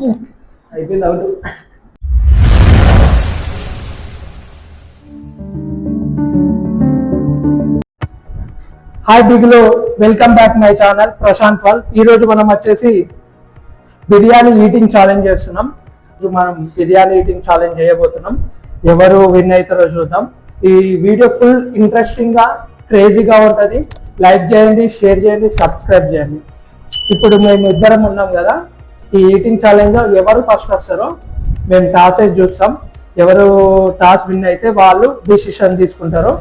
అయిపోయింది out. Hi బిగులు, welcome back my channel Prashant Paul. ఈ రోజు మనం వచ్చేసి బిర్యానీ ఈటింగ్ ఛాలెంజ్ చేస్తున్నాం. మనం బిర్యానీ ఈటింగ్ ఛాలెంజ్ చేయబోతున్నాం. ఎవరు విన్ అవుతారో చూద్దాం. ఈ వీడియో ఫుల్ ఇంట్రెస్టింగ్ గా క్రేజీగా ఉంటుంది. లైక్ చేయండి, షేర్ చేయండి, సబ్స్క్రైబ్ చేయండి. ఇప్పుడు మేము ఇద్దరం ఉన్నాం కదా, ఈ ఈటింగ్ ఛాలెంజ్ లో ఎవరు ఫస్ట్ వస్తారో మేము టాస్ అయితే చూస్తాం. ఎవరు టాస్ విన్ అయితే వాళ్ళు డిసిషన్ తీసుకుంటారు.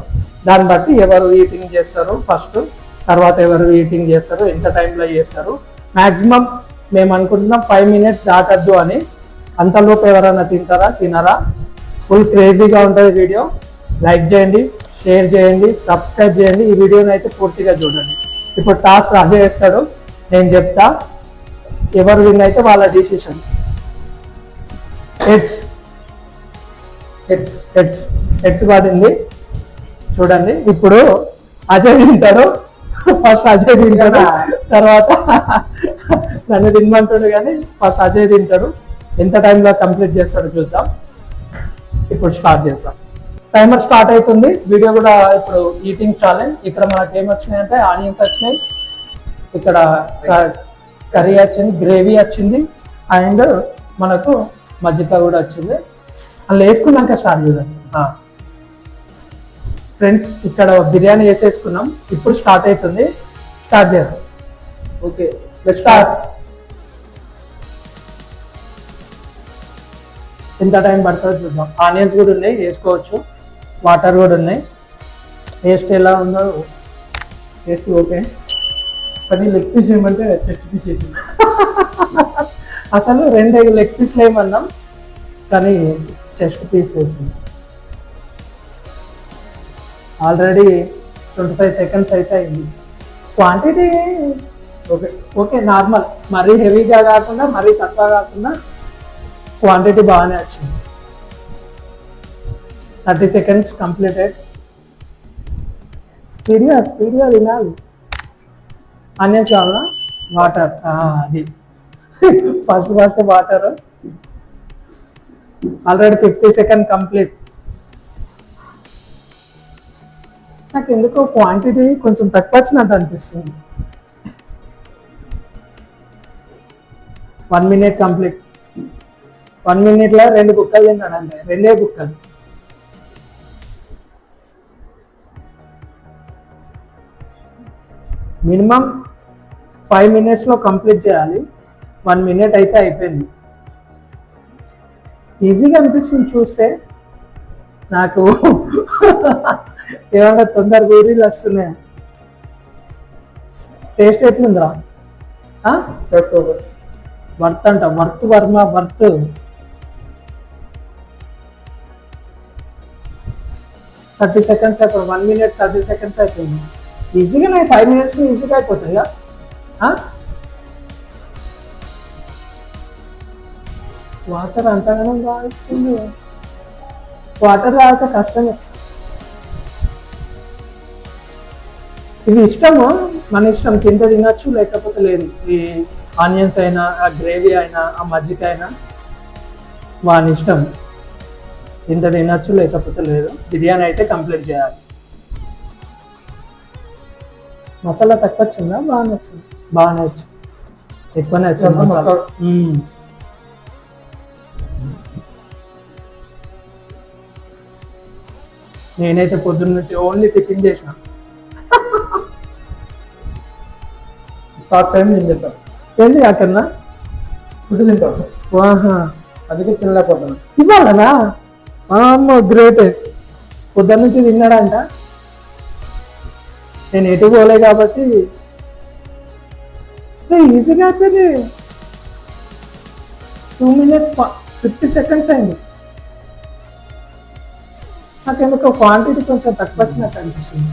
దాన్ని బట్టి ఎవరు ఈటింగ్ చేస్తారు ఫస్ట్, తర్వాత ఎవరు ఈటింగ్ చేస్తారు, ఎంత టైంలో చేస్తారు. మ్యాక్సిమం మేము అనుకుంటున్నాం 5 minutes దాటద్దు అని. అంతలోపు ఎవరైనా తినరా. ఫుల్ క్రేజీగా ఉంటుంది వీడియో. లైక్ చేయండి, షేర్ చేయండి, సబ్స్క్రైబ్ చేయండి. ఈ వీడియోని అయితే పూర్తిగా చూడండి. ఇప్పుడు టాస్ రాజే చేస్తాడు, నేను చెప్తా. ఎవరు విన్ అయితే వాళ్ళ decision. Heads heads heads heads పడింది. చూడండి, ఇప్పుడు అజయ్ తింటాడు. ఫస్ట్ అజయ్ తింటాడు, తర్వాత నన్ను తినమంటాడు, కానీ ఫస్ట్ అజయ్ తింటాడు. ఎంత టైంలో కంప్లీట్ చేస్తాడో చూద్దాం. ఇప్పుడు స్టార్ట్ చేస్తాం. టైమర్ స్టార్ట్ అవుతుంది. వీడియో కూడా ఇప్పుడు ఈటింగ్ ఛాలెంజ్. ఇక్కడ మనకి ఏం వచ్చినాయి అంటే ఆనియన్స్ వచ్చినాయి, ఇక్కడ కర్రీ వచ్చింది, గ్రేవీ వచ్చింది, అండ్ మనకు మజ్జిగ కూడా వచ్చింది. అలా వేసుకున్నాక స్టార్ట్ చేద్దాం ఫ్రెండ్స్. ఇక్కడ బిర్యానీ వేసేసుకున్నాం, ఇప్పుడు స్టార్ట్ అవుతుంది. స్టార్ట్ చేద్దాం. Okay, let's start. ఎంత టైం పడుతుందో చూద్దాం. ఆనియన్స్ కూడా ఉన్నాయి, వేసుకోవచ్చు. వాటర్ కూడా ఉన్నాయి. టేస్ట్ ఎలా ఉందో, టేస్ట్ ఓకే. కానీ లెగ్ పీస్ ఏమంటే చెస్ట్ పీస్ వేసింది. అసలు 2 లెగ్ పీస్లు ఏమన్నాం, కానీ చెస్ట్ పీస్ వేసింది. ఆల్రెడీ 25 seconds అయితే అయింది. Quantity okay okay, normal. మరీ హెవీగా కాకుండా మరీ తక్కువ కాకుండా క్వాంటిటీ బాగానే వచ్చింది. 30 seconds కంప్లీటెడ్. స్పీడ్గా తినాలి. ఆనియన్స్ కావాలా? వాటర్, అది first water. Already 50 seconds complete. నాకు ఎందుకో క్వాంటిటీ కొంచెం తక్కువ వచ్చినట్టు అనిపిస్తుంది. 1 minute కంప్లీట్. 1 minute 2 బుక్కలు తిన్నాడంటే 2 బుక్కలు. మినిమం 5 minutes కంప్లీట్ చేయాలి. 1 minute అయితే అయిపోయింది. ఈజీగా అనిపిస్తుంది చూస్తే. నాకు ఏమన్నా తొందరగా ఊరిలు వస్తున్నాయి. టేస్ట్ ఎట్లుందిరా? వర్త్ అంట, worth Varma, worth. Thirty seconds అయిపోయింది. 1 minute 30 seconds అయిపోయింది. ఈజీగా నాకు 5 minutes ఈజీగా అయిపోతాయి. వాటర్ అంతగానో కావస్తుంది. వాటర్ తాగితే కష్టమే. ఇది ఇష్టము, మన ఇష్టం. తింటే తినచ్చు, లేకపోతే లేదు. ఈ ఆనియన్స్ అయినా, ఆ గ్రేవీ అయినా, ఆ మజ్జిగ అయినా వాని ఇష్టం. తింటే తినచ్చు, లేకపోతే లేదు. బిర్యానీ అయితే కంప్లీట్ చేయాలి. మసాలా తక్కువ వచ్చిందా? బాగానే వచ్చింది. బాగానే వచ్చింది, ఎక్కువనే వచ్చింది మసాలా. నేనైతే పొద్దున్న నుంచి ఓన్లీ టిఫిన్ చేసిన. షార్ట్ టైం నేను తింటాను. ఏంటి అక్కడనా ఫుడ్ తింటాను. అందుకే తినలేకపోతాను. ఇవ్వాలనా? అమ్మో గ్రేట్. పొద్దున్న నుంచి తిన్నాడంట. నేను ఎటు పోలే కాబట్టి ఈజీగా అవుతుంది. 2 minutes 50 seconds అయింది. నాకెందుకో క్వాంటిటీ కొంచెం తక్కువ వచ్చినట్టు అనిపిస్తుంది.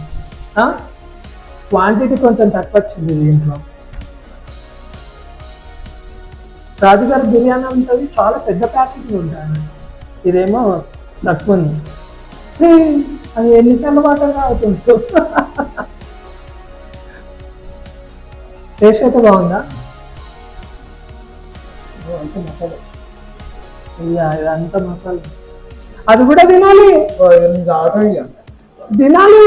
క్వాంటిటీ కొంచెం తక్కువ వచ్చింది దీంట్లో. రాజుగారి బిర్యానీ ఉంటుంది, చాలా పెద్ద ప్యాకెట్లు ఉంటాయి. ఇదేమో తక్కువ ఉంది. అది ఎన్నిసార్లు వాటర్గా అవుతుంది. టేస్ట్ అయితే బాగుందా? అంత మసాలా ఇదంతా మసాలా అది కూడా తినాలి ఆర్డర్ ఇక తినాలి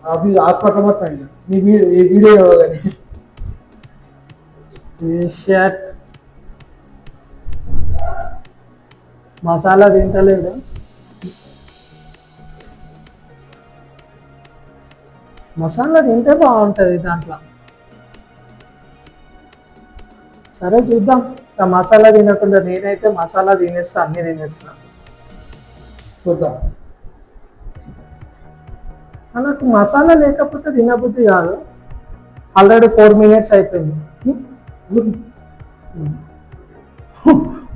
అవి హాస్పిటల్ మొత్తం ఇక నీ వీడియో కానీ షర్ట్ మసాలా తింటలేడు మసాలా తింటే బాగుంటుంది దాంట్లో సరే చూద్దాం మసాలా తినకుండా నేనైతే మసాలా తినేస్తా అన్ని తినేస్తా చూద్దాం నాకు మసాలా లేకపోతే తినబుద్ధి కాదు ఆల్రెడీ 4 minutes అయిపోయింది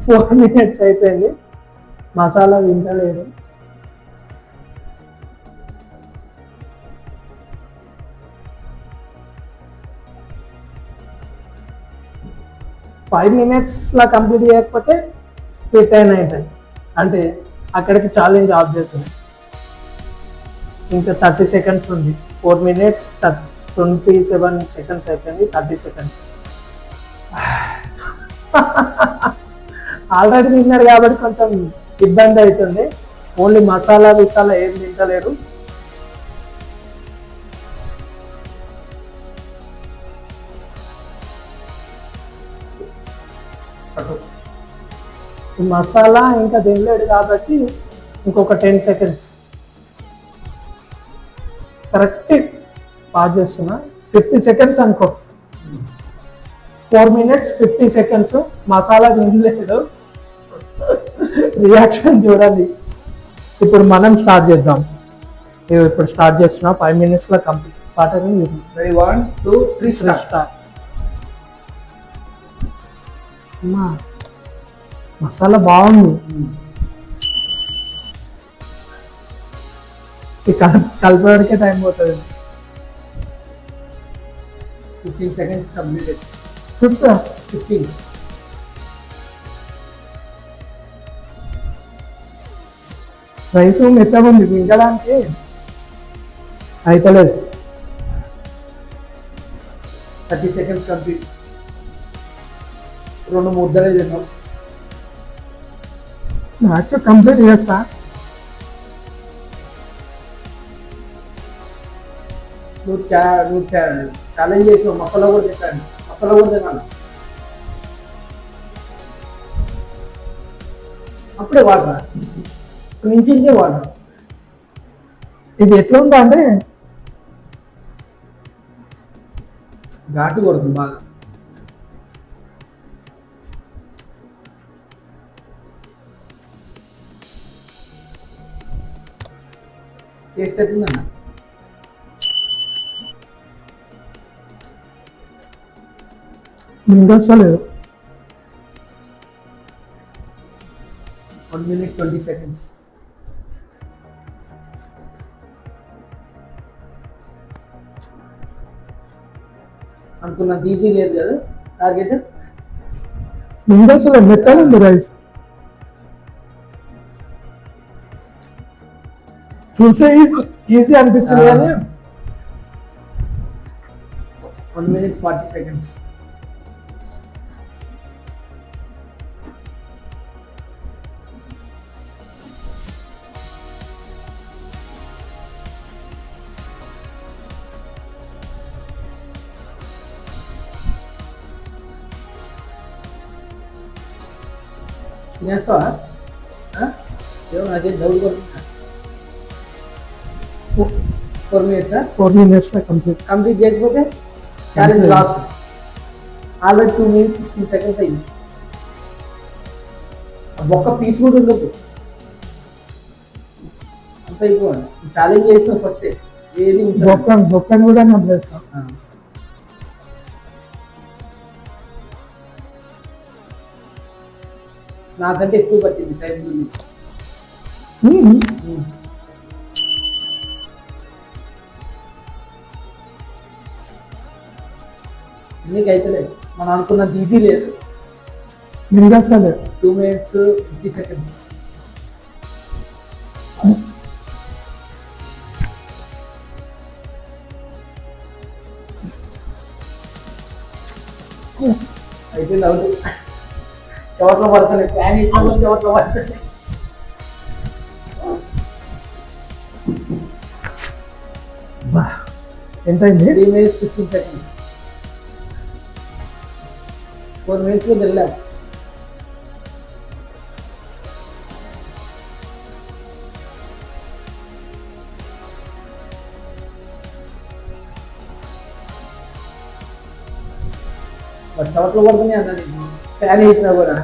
4 minutes అయిపోయింది మసాలా తింటలేదు 5 minutes లా కంప్లీట్ చేయకపోతే రిటైన్ అవుతుంది అంటే అక్కడికి ఛాలెంజ్ ఆఫ్ చేస్తుంది ఇంకా 30 seconds ఉంది 4 minutes 27 seconds అయిపోయింది 30 seconds ఆల్రెడీ తిన్నారు కాబట్టి కొంచెం ఇబ్బంది అవుతుంది ఓన్లీ మసాలా విసాలా ఏం తింటలేరు మసాలా ఇంకా తినలేడు కాబట్టి ఇంకొక 10 seconds కరెక్ట్ పాస్ చేస్తున్నా 50 seconds అనుకో 4 minutes 50 seconds మసాలా తినలేదు రియాక్షన్ చూడాలి ఇప్పుడు మనం స్టార్ట్ చేద్దాం ఇప్పుడు స్టార్ట్ చేస్తున్నా 5 minutes లో కంప్లీట్ పాట రెడీ 1 2 3 స్టార్ట్ మసాలా బాగుంది కలపడానికే టైం పోతుంది 15 seconds కంప్లీటెడ్ 15 రైస్ మెత్తగా ఉంది మింగడానికి అయితలేదు 30 seconds కంప్లీట్ 2 ముద్దలే తిన్నాం మ్యాచ్ కంప్లీట్ చేస్తా నువ్వు ఛాలెంజ్ చేసిన మసాలా కూడా తింటాను మసాలా కూడా తినాలి అప్పుడే వాటర్ నుంచి వాటర్ ఇది ఎట్లా ఉందా అంటే ఘాటు కొడుతుంది బాగా టేస్ట్ అవుతుందన్న మింగలేదు 1 minute 20 seconds అనుకున్నంత ఈజీ లేదు కదా టార్గెట్ మింగలేదు మెత్తగా ఉంది రైస్ చూసే ఈజీ అనిపించింది కానీ 1 minute 40 seconds తినేస్తావా ఏమో అదే డౌట్ కొడుతున్నా 4 minutes 4 minutes లో కంప్లీట్ చేయకపోతే challenge loss already 2 minutes 16 seconds అయింది ఒక్క పీస్ కూడా ఉండదు అంత అయిపోవాలి ఛాలెంజ్ చేసిన ఫస్ట్ ఏది బొక్కను కూడా నమ్మేస్తాం నాకంటే ఎక్కువ పట్టింది టైం నీకు అయితే లేదు మనం అనుకున్నంత ఈజీ లేదు మింగేస్తాను 2 minutes 50 seconds అయిపోయింది అవుట్ చెవట్లో పడుతున్నాయి, ఫ్యాన్ వేసినప్పుడు చెవట్లో పడుతున్నాయి. ఎంత అయింది? 3 minutes 15 seconds. 4 minutes లో వెళ్ళాం. చెవట్లో పడుతున్నాయి అన్న, ఫ్యాన్ వేసినా కూడా.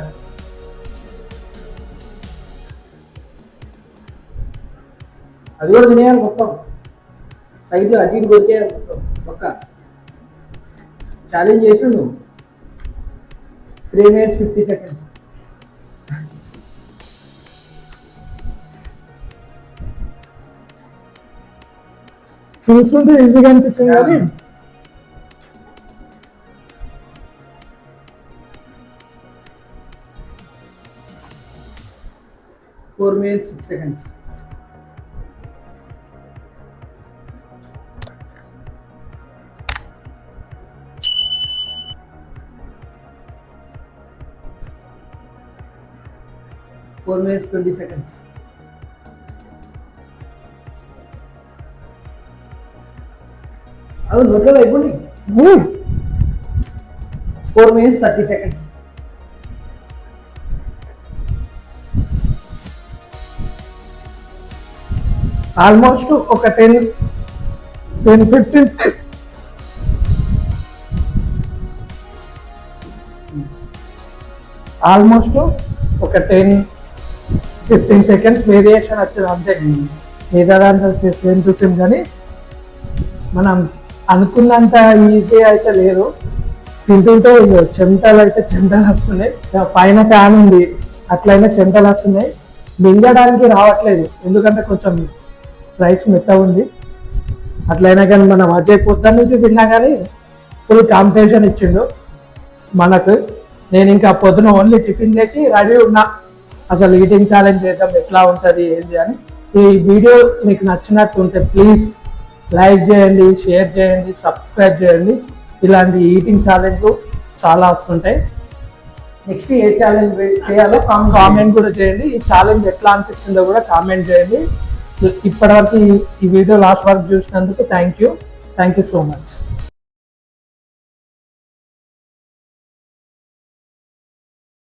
అది కూడా తినేయాలి మొత్తం, సైడ్లో అటు ఇటు కొట్టేయాలి మొత్తం పక్క. ఛాలెంజ్ చేసి నువ్వు 3 minutes 50 seconds. చూస్తుంటే ఈజీగా అనిపించింది కానీ 4 minutes 6 seconds. Four minutes 20 seconds. అవును నోట్లో అయిపోయింది. 4 minutes 30 seconds. ఆల్మోస్ట్ ఒక 10-15 ఆల్మోస్ట్ ఒక 10-15 సెకండ్స్ వేరియేషన్ వచ్చింది అంతే. మిగతా దాంట్లో సేమ్ టు సేమ్, కానీ మనం అనుకున్నంత ఈజీ అయితే లేదు. తింటుంటే చెమటలు అయితే చెమటలు వస్తున్నాయి, పైన ఫ్యాన్ ఉంది అట్లయినా చెమటలు వస్తున్నాయి. మింగడానికి రావట్లేదు ఎందుకంటే కొంచెం రైస్ మెత్తగా ఉంది. అట్లయినా కానీ మనం అజయ్ పొద్దున్న నుంచి తిన్నా కానీ ఫుల్ కాంపిటీషన్ ఇచ్చిండు మనకు. నేను ఇంకా పొద్దున ఓన్లీ టిఫిన్ చేసి రెడీ ఉన్నా, అసలు ఈటింగ్ ఛాలెంజ్ చేద్దాం ఎట్లా ఉంటుంది ఏంటి అని. ఈ వీడియో మీకు నచ్చినట్టు ఉంటే ప్లీజ్ లైక్ చేయండి, షేర్ చేయండి, సబ్స్క్రైబ్ చేయండి. ఇలాంటి ఈటింగ్ ఛాలెంజ్ చాలా వస్తుంటాయి. నెక్స్ట్ ఏ ఛాలెంజ్ చేయాలో కామెంట్ కూడా చేయండి. ఈ ఛాలెంజ్ ఎట్లా అనిపించిందో కూడా కామెంట్ చేయండి. ఇప్పటివరకు ఈ వీడియో లాస్ట్ వరకు చూసినందుకు థ్యాంక్ యూ సో మచ్.